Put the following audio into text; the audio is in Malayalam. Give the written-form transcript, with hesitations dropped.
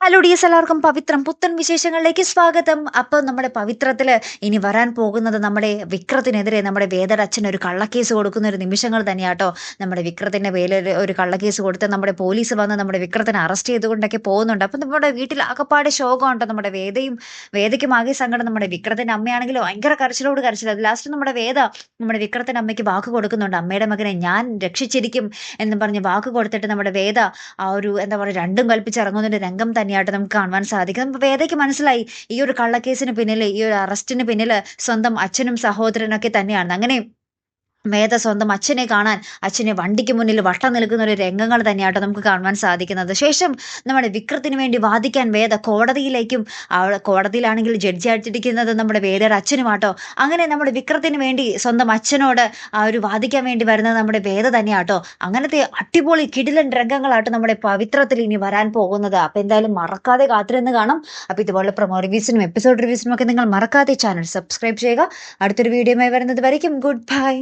ഹലോ ഡിയസ്, എല്ലാവർക്കും പവിത്രം പുത്തൻ വിശേഷങ്ങളിലേക്ക് സ്വാഗതം. അപ്പോൾ നമ്മുടെ പവിത്രത്തിൽ ഇനി വരാൻ പോകുന്നത് നമ്മുടെ വിക്രത്തിനെതിരെ നമ്മുടെ വേദയുടെ അച്ഛൻ ഒരു കള്ളക്കേസ് കൊടുക്കുന്ന ഒരു നിമിഷങ്ങൾ തന്നെയാട്ടോ. നമ്മുടെ വിക്രത്തിൻ്റെ പേരിൽ ഒരു കള്ളക്കേസ് കൊടുത്ത് നമ്മുടെ പോലീസ് വന്ന് നമ്മുടെ വിക്രത്തിനെ അറസ്റ്റ് ചെയ്തുകൊണ്ടൊക്കെ പോകുന്നുണ്ട്. അപ്പം നമ്മുടെ വീട്ടിൽ ആകപ്പാടെ ശോകമുണ്ടോ. നമ്മുടെ വേദയ്ക്കും ആകെ സങ്കടം. നമ്മുടെ വിക്രത്തിൻ്റെ അമ്മയാണെങ്കിലും ഭയങ്കര കരച്ചിലോട് കരച്ചില്ല. ലാസ്റ്റ് നമ്മുടെ വേദ നമ്മുടെ വിക്രത്തിൻ്റെ അമ്മയ്ക്ക് വാക്ക് കൊടുക്കുന്നുണ്ട്. അമ്മയുടെ മകനെ ഞാൻ രക്ഷിച്ചിരിക്കും എന്ന് പറഞ്ഞ് വാക്ക് കൊടുത്തിട്ട് നമ്മുടെ വേദ ആ ഒരു എന്താ പറയുക രണ്ടും കൽപ്പിച്ച് ഇറങ്ങുന്നൊരു രംഗം തന്നെയായിട്ട് നമുക്ക് കാണുവാൻ സാധിക്കും. നമുക്ക് വേദയ്ക്ക് മനസ്സിലായി ഈ ഒരു കള്ളക്കേസിന് പിന്നിൽ, ഈ ഒരു അറസ്റ്റിന് പിന്നിൽ സ്വന്തം അച്ഛനും സഹോദരനൊക്കെ തന്നെയാണ്. അങ്ങനെ വേദ സ്വന്തം അച്ഛനെ കാണാൻ അച്ഛനെ വണ്ടിക്ക് മുന്നിൽ വട്ടം നിൽക്കുന്ന ഒരു രംഗങ്ങൾ തന്നെയാട്ടോ നമുക്ക് കാണുവാൻ സാധിക്കുന്നത്. ശേഷം നമ്മുടെ വിക്രത്തിന് വേണ്ടി വാദിക്കാൻ വേദ കോടതിയിലേക്കും, കോടതിയിലാണെങ്കിൽ ജഡ്ജിയായിട്ടിരിക്കുന്നത് നമ്മുടെ വേദയുടെ അച്ഛനുമാട്ടോ. അങ്ങനെ നമ്മുടെ വിക്രത്തിന് വേണ്ടി സ്വന്തം അച്ഛനോട് ആ ഒരു വാദിക്കാൻ വേണ്ടി വരുന്നത് നമ്മുടെ വേദ തന്നെയാട്ടോ. അങ്ങനത്തെ അടിപൊളി കിടിലൻ രംഗങ്ങളാട്ടോ നമ്മുടെ പവിത്രത്തിൽ ഇനി വരാൻ പോകുന്നത്. അപ്പൊ എന്തായാലും മറക്കാതെ കാത്തിരുന്ന് കാണാം. അപ്പൊ ഇതുപോലെ പ്രൊമോ റിവ്യൂസിനും എപ്പിസോഡ് റിവ്യൂസിനും ഒക്കെ നിങ്ങൾ മറക്കാതെ ചാനൽ സബ്സ്ക്രൈബ് ചെയ്യുക. അടുത്തൊരു വീഡിയോയുമായി വരുന്നത് വരയ്ക്കും ഗുഡ് ബൈ.